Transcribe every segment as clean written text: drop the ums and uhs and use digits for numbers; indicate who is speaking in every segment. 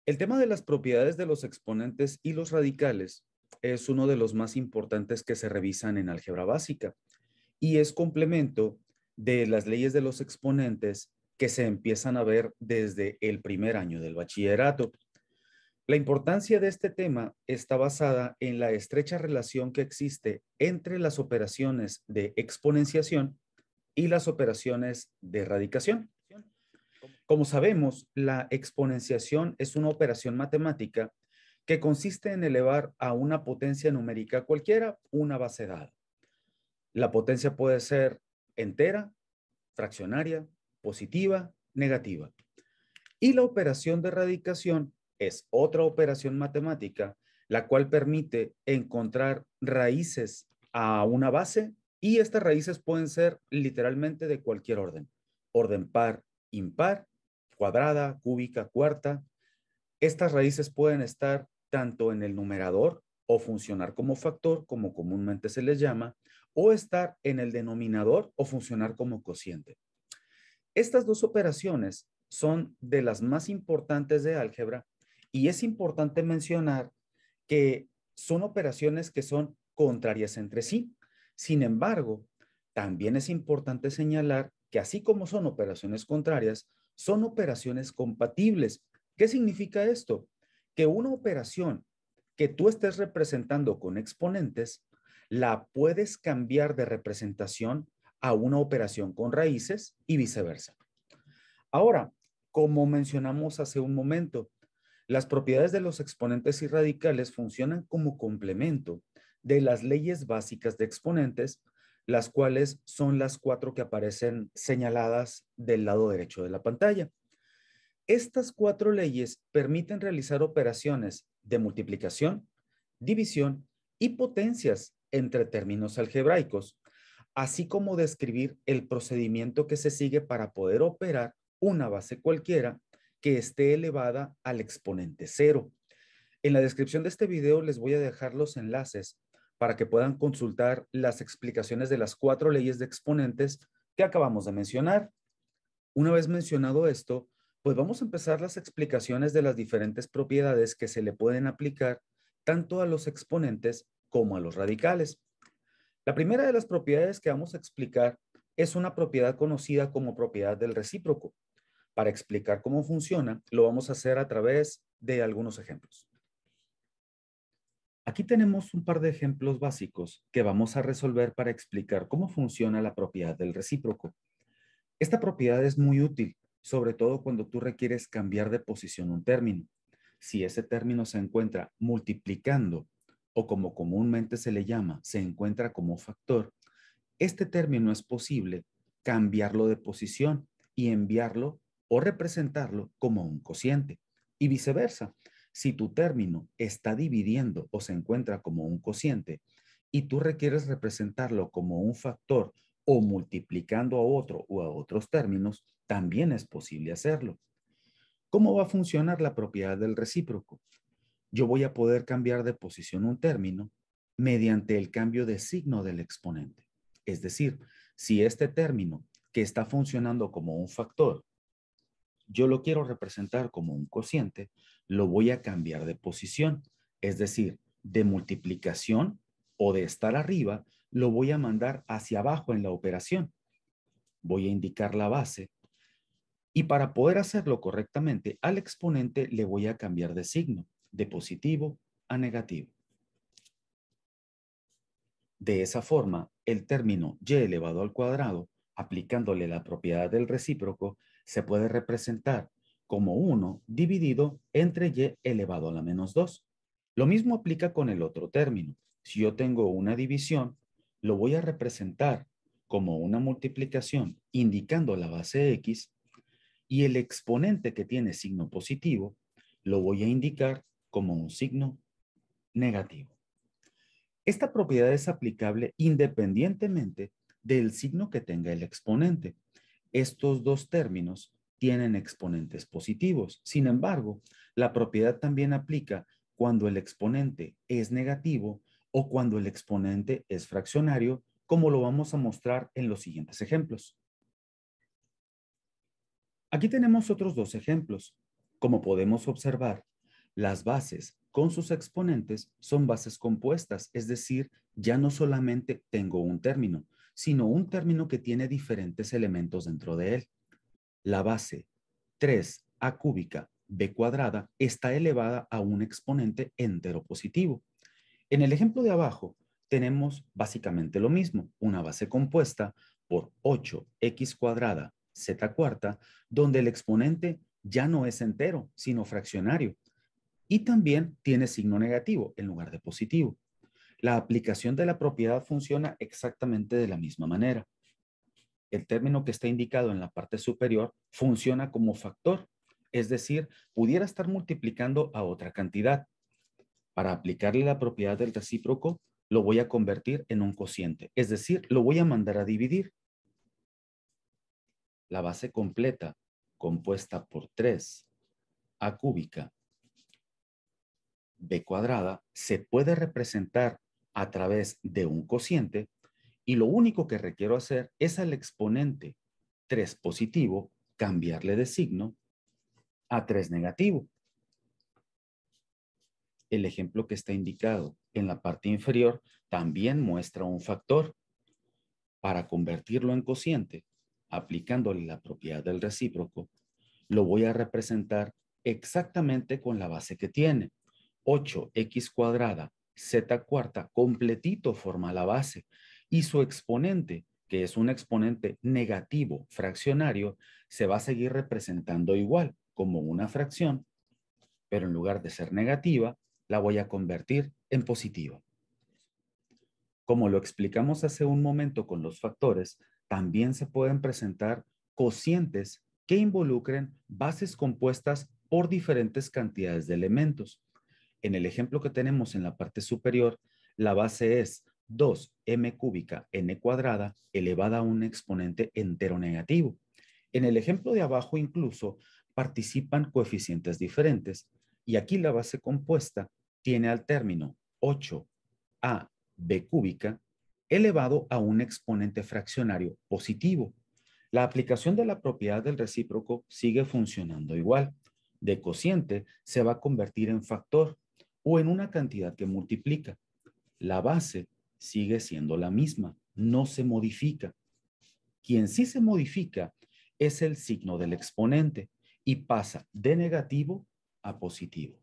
Speaker 1: El tema de las propiedades de los exponentes y los radicales es uno de los más importantes que se revisan en álgebra básica y es complemento de las leyes de los exponentes que se empiezan a ver desde el primer año del bachillerato. La importancia de este tema está basada en la estrecha relación que existe entre las operaciones de exponenciación y las operaciones de radicación. Como sabemos, la exponenciación es una operación matemática que consiste en elevar a una potencia numérica cualquiera una base dada. La potencia puede ser entera, fraccionaria, positiva, negativa. Y la operación de radicación es otra operación matemática, la cual permite encontrar raíces a una base y estas raíces pueden ser literalmente de cualquier orden. Orden par, impar, cuadrada, cúbica, cuarta. Estas raíces pueden estar tanto en el numerador o funcionar como factor, como comúnmente se les llama, o estar en el denominador o funcionar como cociente. Estas dos operaciones son de las más importantes de álgebra y es importante mencionar que son operaciones que son contrarias entre sí. Sin embargo, también es importante señalar que así como son operaciones contrarias, son operaciones compatibles. ¿Qué significa esto? Que una operación que tú estés representando con exponentes, la puedes cambiar de representación a una operación con raíces y viceversa. Ahora, como mencionamos hace un momento, las propiedades de los exponentes y radicales funcionan como complemento de las leyes básicas de exponentes, las cuales son las cuatro que aparecen señaladas del lado derecho de la pantalla. Estas cuatro leyes permiten realizar operaciones de multiplicación, división y potencias entre términos algebraicos, así como describir el procedimiento que se sigue para poder operar una base cualquiera que esté elevada al exponente cero. En la descripción de este video les voy a dejar los enlaces para que puedan consultar las explicaciones de las cuatro leyes de exponentes que acabamos de mencionar. Una vez mencionado esto, pues vamos a empezar las explicaciones de las diferentes propiedades que se le pueden aplicar tanto a los exponentes como a los radicales. La primera de las propiedades que vamos a explicar es una propiedad conocida como propiedad del recíproco. Para explicar cómo funciona, lo vamos a hacer a través de algunos ejemplos. Aquí tenemos un par de ejemplos básicos que vamos a resolver para explicar cómo funciona la propiedad del recíproco. Esta propiedad es muy útil, sobre todo cuando tú requieres cambiar de posición un término. Si ese término se encuentra multiplicando o como comúnmente se le llama, se encuentra como factor, este término es posible cambiarlo de posición y enviarlo o representarlo como un cociente. Y viceversa, si tu término está dividiendo o se encuentra como un cociente y tú requieres representarlo como un factor o multiplicando a otro o a otros términos, también es posible hacerlo. ¿Cómo va a funcionar la propiedad del recíproco? Yo voy a poder cambiar de posición un término mediante el cambio de signo del exponente. Es decir, si este término que está funcionando como un factor, yo lo quiero representar como un cociente, lo voy a cambiar de posición. Es decir, de multiplicación o de estar arriba, lo voy a mandar hacia abajo en la operación. Voy a indicar la base y para poder hacerlo correctamente, al exponente le voy a cambiar de signo, de positivo a negativo. De esa forma, el término y elevado al cuadrado, aplicándole la propiedad del recíproco, se puede representar como 1 dividido entre y elevado a la menos 2. Lo mismo aplica con el otro término. Si yo tengo una división, lo voy a representar como una multiplicación indicando la base x y el exponente que tiene signo positivo lo voy a indicar como un signo negativo. Esta propiedad es aplicable independientemente del signo que tenga el exponente. Estos dos términos tienen exponentes positivos. Sin embargo, la propiedad también aplica cuando el exponente es negativo o cuando el exponente es fraccionario, como lo vamos a mostrar en los siguientes ejemplos. Aquí tenemos otros dos ejemplos. Como podemos observar, Las bases con sus exponentes son bases compuestas, es decir, ya no solamente tengo un término, sino un término que tiene diferentes elementos dentro de él. La base 3a cúbica b cuadrada está elevada a un exponente entero positivo. En el ejemplo de abajo tenemos básicamente lo mismo, una base compuesta por 8x cuadrada z cuarta, donde el exponente ya no es entero, sino fraccionario. Y también tiene signo negativo en lugar de positivo. La aplicación de la propiedad funciona exactamente de la misma manera. El término que está indicado en la parte superior funciona como factor, es decir, pudiera estar multiplicando a otra cantidad. Para aplicarle la propiedad del recíproco, lo voy a convertir en un cociente, es decir, lo voy a mandar a dividir. La base completa, compuesta por 3a cúbica b cuadrada, se puede representar a través de un cociente y lo único que requiero hacer es al exponente 3 positivo cambiarle de signo a 3 negativo. El ejemplo que está indicado en la parte inferior también muestra un factor. Para convertirlo en cociente, aplicándole la propiedad del recíproco, lo voy a representar exactamente con la base que tiene. 8x cuadrada z cuarta completito forma la base y su exponente, que es un exponente negativo fraccionario, se va a seguir representando igual como una fracción, pero en lugar de ser negativa, la voy a convertir en positiva. Como lo explicamos hace un momento con los factores, también se pueden presentar cocientes que involucren bases compuestas por diferentes cantidades de elementos. En el ejemplo que tenemos en la parte superior, la base es 2m cúbica n cuadrada elevada a un exponente entero negativo. En el ejemplo de abajo incluso participan coeficientes diferentes y aquí la base compuesta tiene al término 8a b cúbica elevado a un exponente fraccionario positivo. La aplicación de la propiedad del recíproco sigue funcionando igual. De cociente se va a convertir en factor o en una cantidad que multiplica. La base sigue siendo la misma, no se modifica. Quien sí se modifica es el signo del exponente y pasa de negativo a positivo.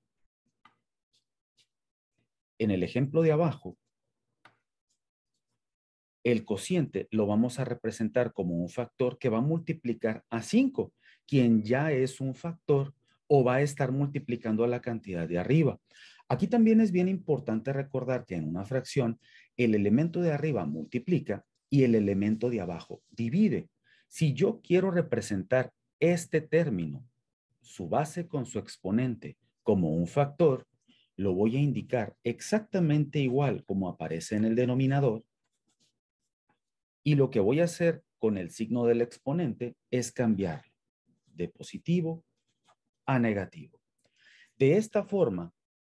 Speaker 1: En el ejemplo de abajo, el cociente lo vamos a representar como un factor que va a multiplicar a 5, quien ya es un factor o va a estar multiplicando a la cantidad de arriba. Aquí también es bien importante recordar que en una fracción el elemento de arriba multiplica y el elemento de abajo divide. Si yo quiero representar este término, su base con su exponente, como un factor, lo voy a indicar exactamente igual como aparece en el denominador. Y lo que voy a hacer con el signo del exponente es cambiarlo de positivo a negativo. De esta forma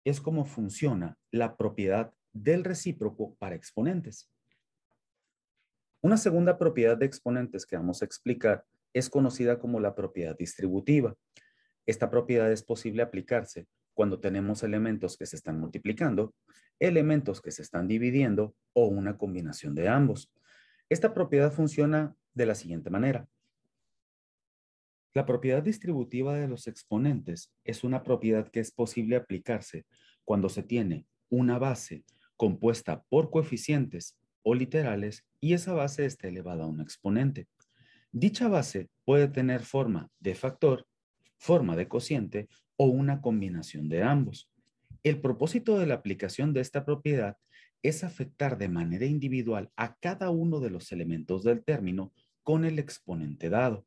Speaker 1: es como funciona la propiedad del recíproco para exponentes. Una segunda propiedad de exponentes que vamos a explicar es conocida como la propiedad distributiva. Esta propiedad es posible aplicarse cuando tenemos elementos que se están multiplicando, elementos que se están dividiendo o una combinación de ambos. Esta propiedad funciona de la siguiente manera. La propiedad distributiva de los exponentes es una propiedad que es posible aplicarse cuando se tiene una base compuesta por coeficientes o literales y esa base está elevada a un exponente. Dicha base puede tener forma de factor, forma de cociente o una combinación de ambos. El propósito de la aplicación de esta propiedad es afectar de manera individual a cada uno de los elementos del término con el exponente dado.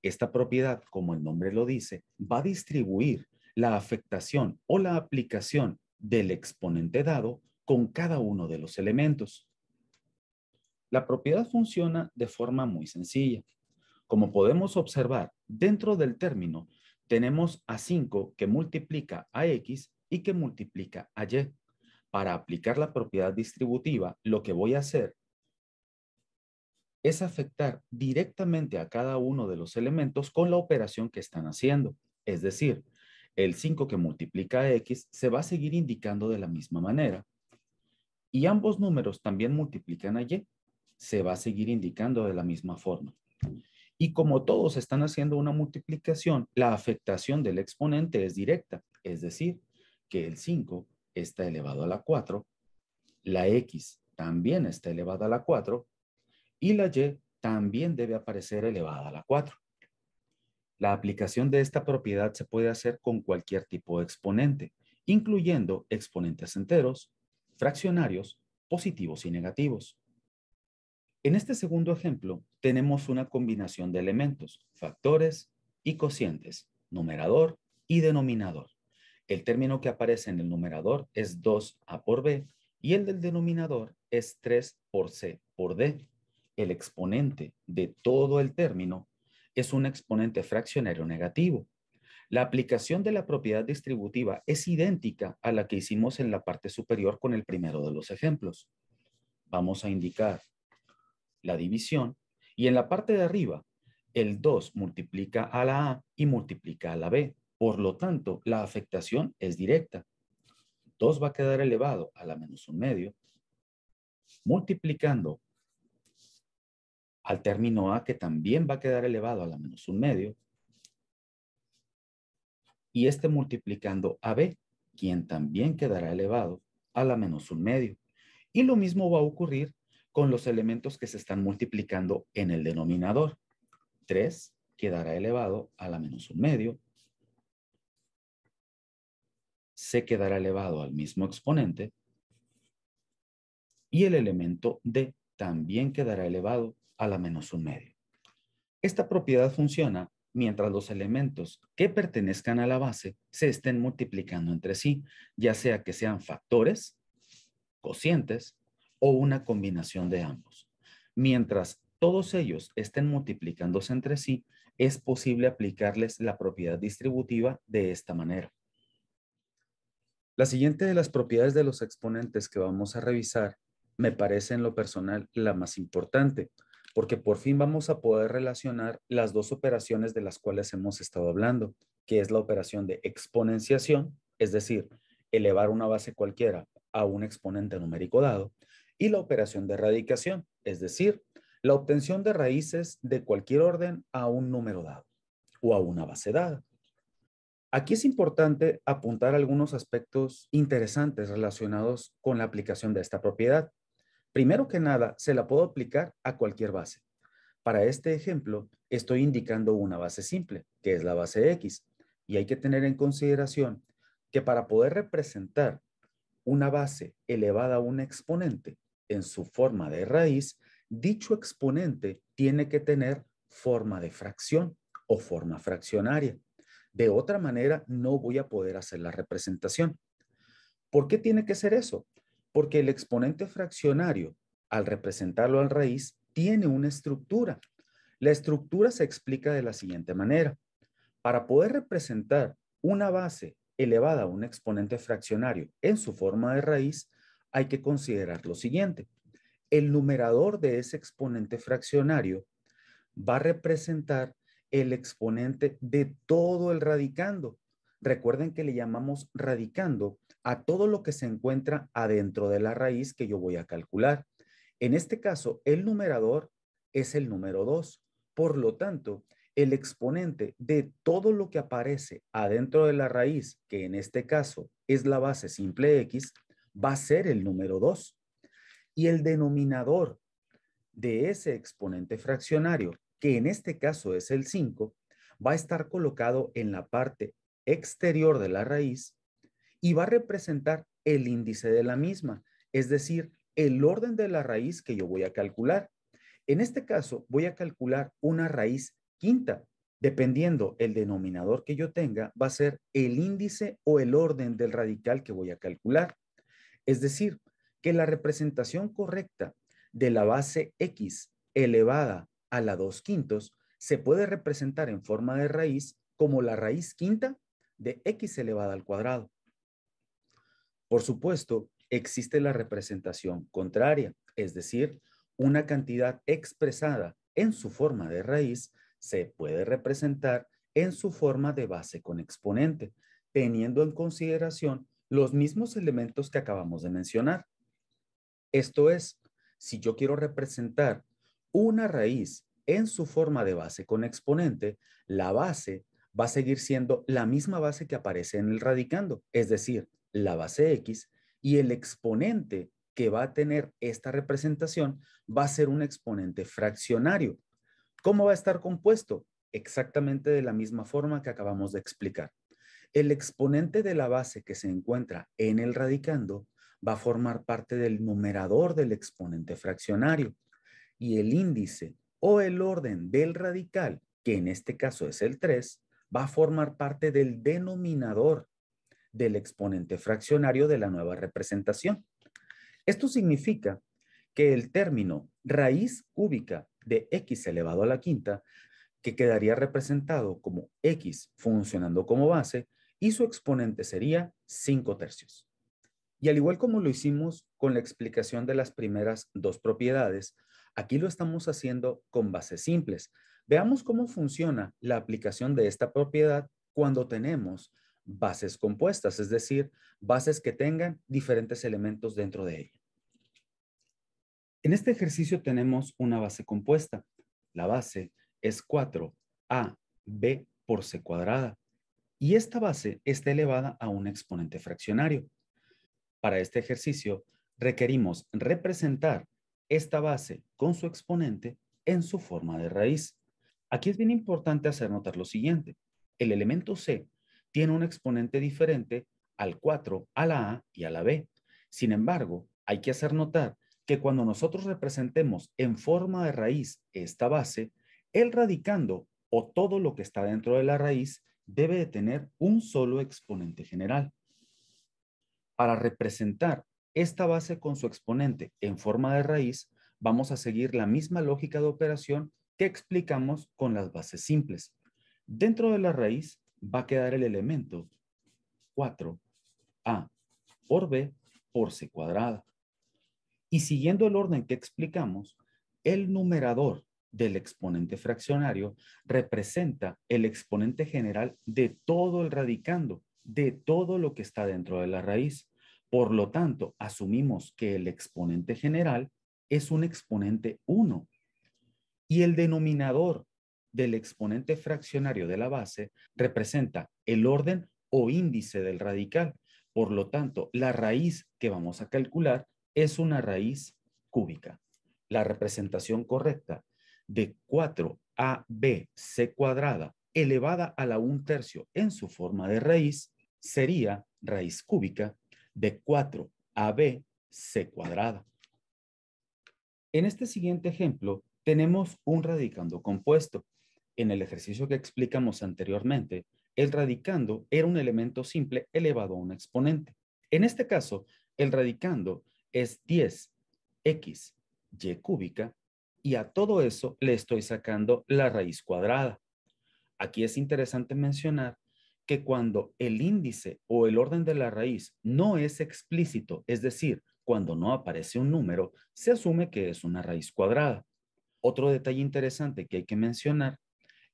Speaker 1: Esta propiedad, como el nombre lo dice, va a distribuir la afectación o la aplicación del exponente dado con cada uno de los elementos. La propiedad funciona de forma muy sencilla. Como podemos observar, dentro del término tenemos a 5 que multiplica a x y que multiplica a y. Para aplicar la propiedad distributiva, lo que voy a hacer es afectar directamente a cada uno de los elementos con la operación que están haciendo. Es decir, El 5 que multiplica a x se va a seguir indicando de la misma manera. Y ambos números también multiplican a y, se va a seguir indicando de la misma forma. Y como todos están haciendo una multiplicación, la afectación del exponente es directa, es decir, que el 5 está elevado a la 4, la x también está elevada a la 4 y la y también debe aparecer elevada a la 4. La aplicación de esta propiedad se puede hacer con cualquier tipo de exponente, incluyendo exponentes enteros, fraccionarios, positivos y negativos. En este segundo ejemplo, tenemos una combinación de elementos, factores y cocientes, numerador y denominador. El término que aparece en el numerador es 2a por b y el del denominador es 3 por c por d. El exponente de todo el término es un exponente fraccionario negativo. La aplicación de la propiedad distributiva es idéntica a la que hicimos en la parte superior con el primero de los ejemplos. Vamos a indicar la división y en la parte de arriba el 2 multiplica a la a y multiplica a la b. Por lo tanto, la afectación es directa. 2 va a quedar elevado a la menos un medio, multiplicando al término a que también va a quedar elevado a la menos un medio, y este multiplicando a b, quien también quedará elevado a la menos un medio. Y lo mismo va a ocurrir con los elementos que se están multiplicando en el denominador. 3 quedará elevado a la menos un medio, c quedará elevado al mismo exponente, y el elemento d también quedará elevado a la menos un medio. Esta propiedad funciona mientras los elementos que pertenezcan a la base se estén multiplicando entre sí, ya sea que sean factores, cocientes o una combinación de ambos. Mientras todos ellos estén multiplicándose entre sí, es posible aplicarles la propiedad distributiva de esta manera. La siguiente de las propiedades de los exponentes que vamos a revisar me parece en lo personal la más importante, porque por fin vamos a poder relacionar las dos operaciones de las cuales hemos estado hablando, que es la operación de exponenciación, es decir, elevar una base cualquiera a un exponente numérico dado, y la operación de radicación, es decir, la obtención de raíces de cualquier orden a un número dado o a una base dada. Aquí es importante apuntar algunos aspectos interesantes relacionados con la aplicación de esta propiedad. Primero que nada, se la puedo aplicar a cualquier base. Para este ejemplo, estoy indicando una base simple, que es la base X, y hay que tener en consideración que para poder representar una base elevada a un exponente en su forma de raíz, dicho exponente tiene que tener forma de fracción o forma fraccionaria. De otra manera, no voy a poder hacer la representación. ¿Por qué tiene que ser eso? Porque el exponente fraccionario, al representarlo al raíz, tiene una estructura. La estructura se explica de la siguiente manera. Para poder representar una base elevada a un exponente fraccionario en su forma de raíz, hay que considerar lo siguiente. El numerador de ese exponente fraccionario va a representar el exponente de todo el radicando. Recuerden que le llamamos radicando a todo lo que se encuentra adentro de la raíz que yo voy a calcular. En este caso, el numerador es el número 2. Por lo tanto, el exponente de todo lo que aparece adentro de la raíz, que en este caso es la base simple x, va a ser el número 2. Y el denominador de ese exponente fraccionario, que en este caso es el 5, va a estar colocado en la parte exterior de la raíz y va a representar el índice de la misma, es decir, el orden de la raíz que yo voy a calcular. En este caso, voy a calcular una raíz quinta. Dependiendo el denominador que yo tenga, va a ser el índice o el orden del radical que voy a calcular. Es decir, que la representación correcta de la base x elevada a la 2/5 se puede representar en forma de raíz como la raíz quinta de x elevada al cuadrado. Por supuesto, existe la representación contraria, es decir, una cantidad expresada en su forma de raíz se puede representar en su forma de base con exponente. teniendo en consideración los mismos elementos que acabamos de mencionar. Esto es, si yo quiero representar una raíz en su forma de base con exponente, la base va a seguir siendo la misma base que aparece en el radicando, es decir, la base X, y el exponente que va a tener esta representación va a ser un exponente fraccionario. ¿Cómo va a estar compuesto? Exactamente de la misma forma que acabamos de explicar. El exponente de la base que se encuentra en el radicando va a formar parte del numerador del exponente fraccionario y el índice o el orden del radical, que en este caso es el 3, va a formar parte del denominador del exponente fraccionario de la nueva representación. Esto significa que el término raíz cúbica de x elevado a la quinta, que quedaría representado como x funcionando como base, y su exponente sería 5 tercios. Y al igual como lo hicimos con la explicación de las primeras dos propiedades, aquí lo estamos haciendo con bases simples. Veamos cómo funciona la aplicación de esta propiedad cuando tenemos bases compuestas, es decir, bases que tengan diferentes elementos dentro de ella. En este ejercicio tenemos una base compuesta. La base es 4ab por c cuadrada y esta base está elevada a un exponente fraccionario. Para este ejercicio requerimos representar esta base con su exponente en su forma de raíz. Aquí es bien importante hacer notar lo siguiente. El elemento c tiene un exponente diferente al 4, a la a y a la b. Sin embargo, hay que hacer notar que cuando nosotros representemos en forma de raíz esta base, el radicando o todo lo que está dentro de la raíz debe de tener un solo exponente general. Para representar esta base con su exponente en forma de raíz, vamos a seguir la misma lógica de operación que explicamos con las bases simples. Dentro de la raíz va a quedar el elemento 4a por b por c cuadrada. Y siguiendo el orden que explicamos, el numerador del exponente fraccionario representa el exponente general de todo el radicando, de todo lo que está dentro de la raíz. Por lo tanto, asumimos que el exponente general es un exponente 1 y el denominador del exponente fraccionario de la base representa el orden o índice del radical. Por lo tanto, la raíz que vamos a calcular es una raíz cúbica. La representación correcta de 4ab(c cuadrada elevada a la 1/3 en su forma de raíz sería raíz cúbica de 4ab(c cuadrada). En este siguiente ejemplo, tenemos un radicando compuesto. En el ejercicio que explicamos anteriormente, el radicando era un elemento simple elevado a un exponente. En este caso, el radicando es 10x y cúbica y a todo eso le estoy sacando la raíz cuadrada. Aquí es interesante mencionar que cuando el índice o el orden de la raíz no es explícito, es decir, cuando no aparece un número, se asume que es una raíz cuadrada. Otro detalle interesante que hay que mencionar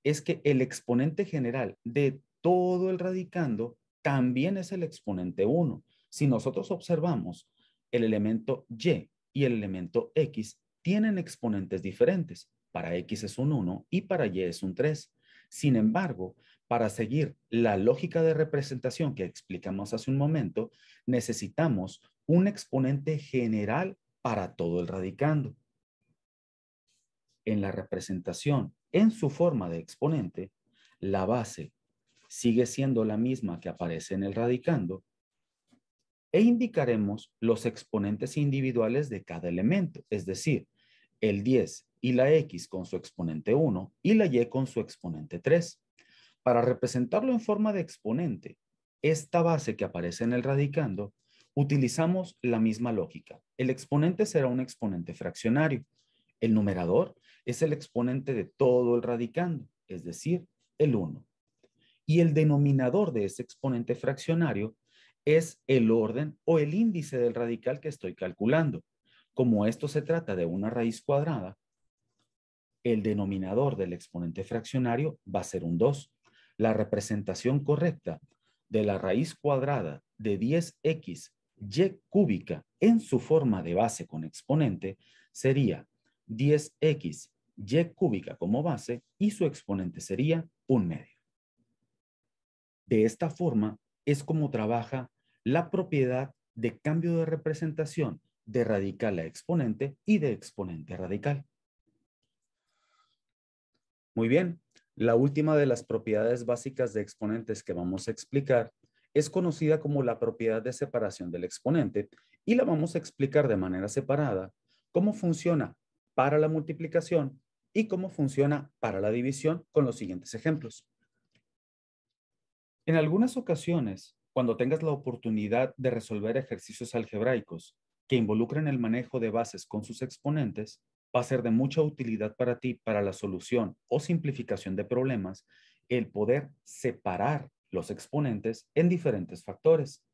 Speaker 1: es que el exponente general de todo el radicando también es el exponente 1. Si nosotros observamos, el elemento y el elemento x tienen exponentes diferentes. Para x es un 1 y para y es un 3. Sin embargo, para seguir la lógica de representación que explicamos hace un momento, necesitamos un exponente general para todo el radicando. En la representación en su forma de exponente, la base sigue siendo la misma que aparece en el radicando e indicaremos los exponentes individuales de cada elemento, es decir, el 10 y la x con su exponente 1 y la y con su exponente 3. Para representarlo en forma de exponente, esta base que aparece en el radicando, utilizamos la misma lógica. El exponente será un exponente fraccionario. El numerador es el exponente de todo el radicando, es decir, el 1. Y el denominador de ese exponente fraccionario es el orden o el índice del radical que estoy calculando. Como esto se trata de una raíz cuadrada, el denominador del exponente fraccionario va a ser un 2. La representación correcta de la raíz cuadrada de 10x y cúbica en su forma de base con exponente sería 10x y cúbica como base y su exponente sería 1/2. De esta forma es como trabaja la propiedad de cambio de representación de radical a exponente y de exponente a radical. Muy bien, la última de las propiedades básicas de exponentes que vamos a explicar es conocida como la propiedad de separación del exponente y la vamos a explicar de manera separada cómo funciona para la multiplicación y cómo funciona para la división con los siguientes ejemplos. En algunas ocasiones, cuando tengas la oportunidad de resolver ejercicios algebraicos que involucren el manejo de bases con sus exponentes, va a ser de mucha utilidad para ti para la solución o simplificación de problemas el poder separar los exponentes en diferentes factores.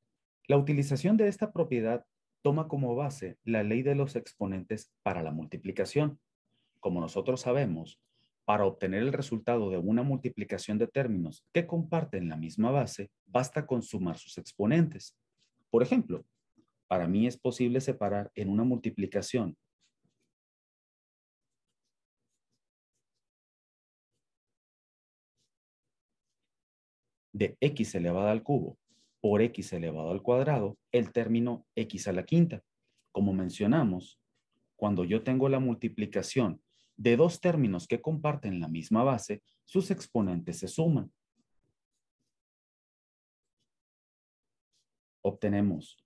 Speaker 1: La utilización de esta propiedad toma como base la ley de los exponentes para la multiplicación. Como nosotros sabemos, para obtener el resultado de una multiplicación de términos que comparten la misma base, basta con sumar sus exponentes. Por ejemplo, para mí es posible separar en una multiplicación de x elevado al cubo por x elevado al cuadrado el término x a la quinta. Como mencionamos, cuando yo tengo la multiplicación de dos términos que comparten la misma base, sus exponentes se suman. Obtenemos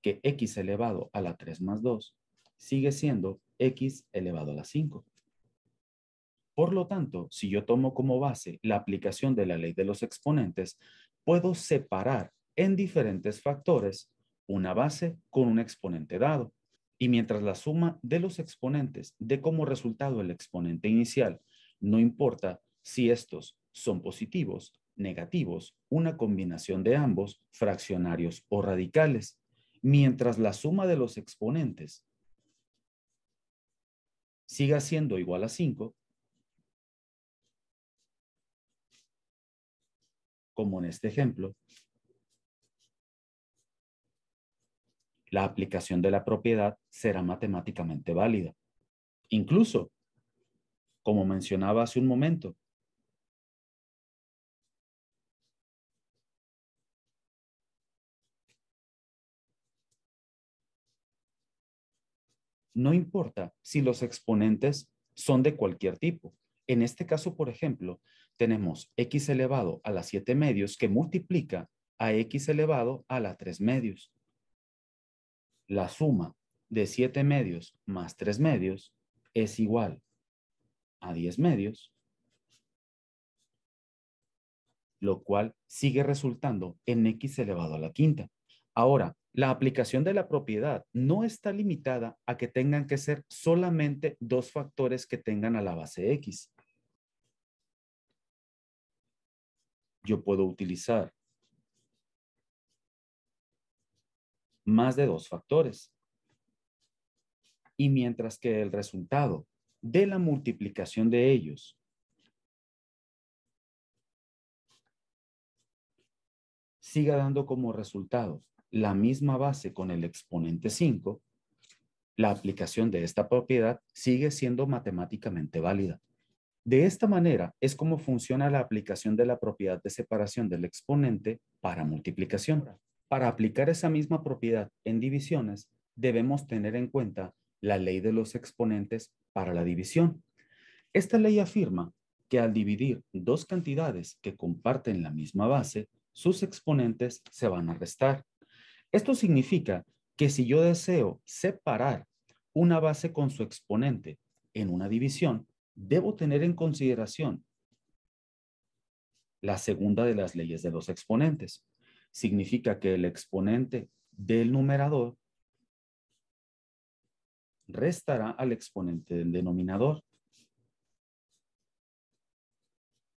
Speaker 1: que x elevado a la 3 más 2 sigue siendo x elevado a la 5. Por lo tanto, si yo tomo como base la aplicación de la ley de los exponentes, puedo separar en diferentes factores una base con un exponente dado. Y mientras la suma de los exponentes dé como resultado el exponente inicial, no importa si estos son positivos, negativos, una combinación de ambos, fraccionarios o radicales, mientras la suma de los exponentes siga siendo igual a 5, como en este ejemplo, la aplicación de la propiedad será matemáticamente válida. Incluso, como mencionaba hace un momento, no importa si los exponentes son de cualquier tipo. En este caso, por ejemplo, tenemos x elevado a la 7 medios que multiplica a x elevado a la 3 medios. La suma de 7 medios más 3 medios es igual a 10 medios, lo cual sigue resultando en x elevado a la quinta. Ahora, la aplicación de la propiedad no está limitada a que tengan que ser solamente dos factores que tengan a la base x. Yo puedo utilizar más de dos factores. Y mientras que el resultado de la multiplicación de ellos siga dando como resultado la misma base con el exponente 5, la aplicación de esta propiedad sigue siendo matemáticamente válida. De esta manera es como funciona la aplicación de la propiedad de separación del exponente para multiplicación. Para aplicar esa misma propiedad en divisiones, debemos tener en cuenta la ley de los exponentes para la división. Esta ley afirma que al dividir dos cantidades que comparten la misma base, sus exponentes se van a restar. Esto significa que si yo deseo separar una base con su exponente en una división, debo tener en consideración la segunda de las leyes de los exponentes. Significa que el exponente del numerador restará al exponente del denominador.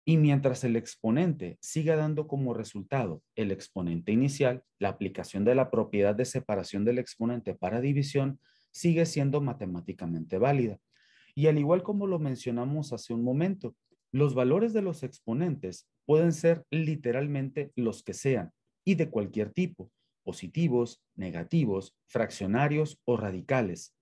Speaker 1: Y mientras el exponente siga dando como resultado el exponente inicial, la aplicación de la propiedad de separación del exponente para división sigue siendo matemáticamente válida. Y al igual como lo mencionamos hace un momento, los valores de los exponentes pueden ser literalmente los que sean, y de cualquier tipo, positivos, negativos, fraccionarios o radicales.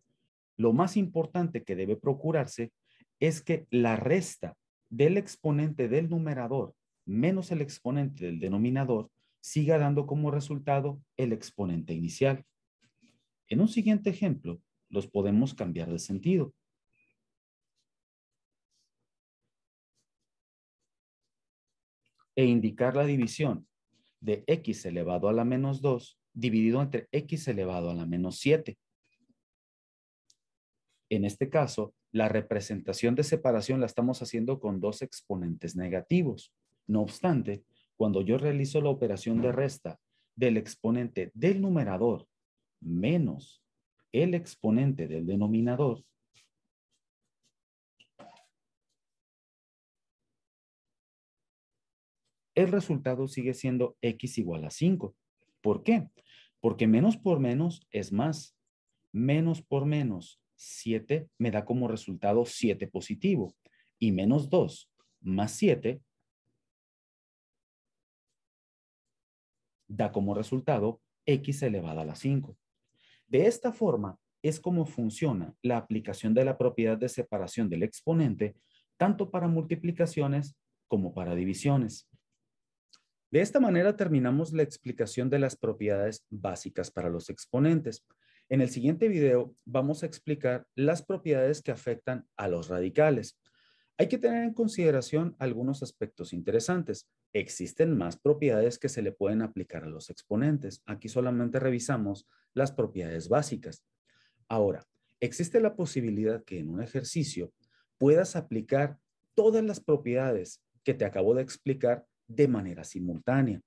Speaker 1: Lo más importante que debe procurarse es que la resta del exponente del numerador menos el exponente del denominador siga dando como resultado el exponente inicial. En un siguiente ejemplo, los podemos cambiar de sentido. E indicar la división de x elevado a la menos 2 dividido entre x elevado a la menos 7. En este caso, la representación de separación la estamos haciendo con dos exponentes negativos. No obstante, cuando yo realizo la operación de resta del exponente del numerador menos el exponente del denominador, el resultado sigue siendo x igual a 5. ¿Por qué? Porque menos por menos es más. Menos por menos 7 me da como resultado 7 positivo. Y menos 2 más 7 da como resultado x elevado a la 5. De esta forma es como funciona la aplicación de la propiedad de separación del exponente tanto para multiplicaciones como para divisiones. De esta manera terminamos la explicación de las propiedades básicas para los exponentes. En el siguiente video vamos a explicar las propiedades que afectan a los radicales. Hay que tener en consideración algunos aspectos interesantes. Existen más propiedades que se le pueden aplicar a los exponentes. Aquí solamente revisamos las propiedades básicas. Ahora, existe la posibilidad que en un ejercicio puedas aplicar todas las propiedades que te acabo de explicar de manera simultánea.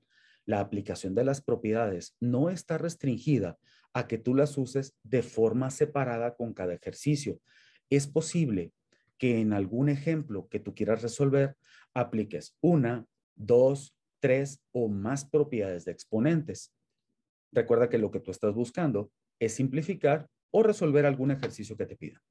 Speaker 1: La aplicación de las propiedades no está restringida a que tú las uses de forma separada con cada ejercicio. Es posible que en algún ejemplo que tú quieras resolver apliques una, dos, tres o más propiedades de exponentes. Recuerda que lo que tú estás buscando es simplificar o resolver algún ejercicio que te pida.